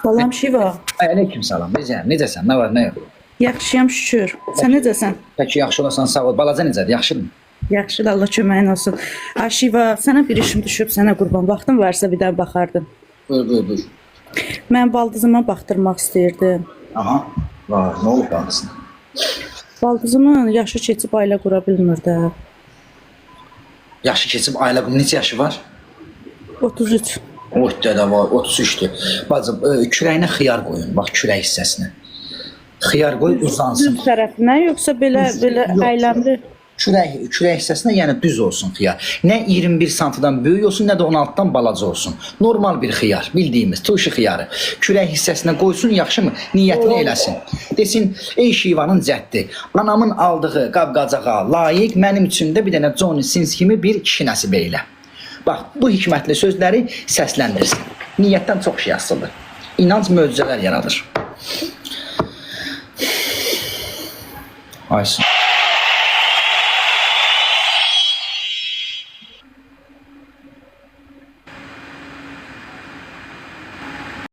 Salam Şiva. Aleyküm salam. Necəsən? Nə var, nə yox? Yaxşıyam şükür. Sən necəsən? Peki yaxşı olasan sağ ol. Balaca necədir? Yaxşıdır? Yaxşı, Allah köməyin olsun. Ay Şiva, sənə bir işim düşüb, sənə qurban. Vaxtın varsa bir daha baxardın. Buyur. Mən baldızıma baxdırmaq istəyirdim. Aha. Var, nə olub baldızın? Baldızımın yaşı keçib ailə qura bilmir də. Yaşı keçib ailə qum neçə yaşı var? 33. O dədə var, 33'dür. Bacım, kürəyinə xiyar qoyun. Bax, kürək hissəsinə. Xiyar qoy, uzansın. Düz tərəfinə, yoxsa belə Yox. əyləmli? Kürək hissəsinə, yəni düz olsun xiyar. Nə 21 santıdan böyük olsun, nə də 16-dan balaca olsun. Normal bir xiyar, bildiyimiz turşu xiyarı. Kürək hissəsinə qoysun, yaxşımı? Niyyətini eləsin. Desin, ey Şivanın cəddi, anamın aldığı qab-qacağa layiq mənim üçün də bir dənə Johnny Sins kimi bir kişi nəsib eylə. Bax, bu hikmətli sözləri səsləndirsin. Niyyətdən çox şey asılıdır. İnanc möcüzələr yaradır. Aysun.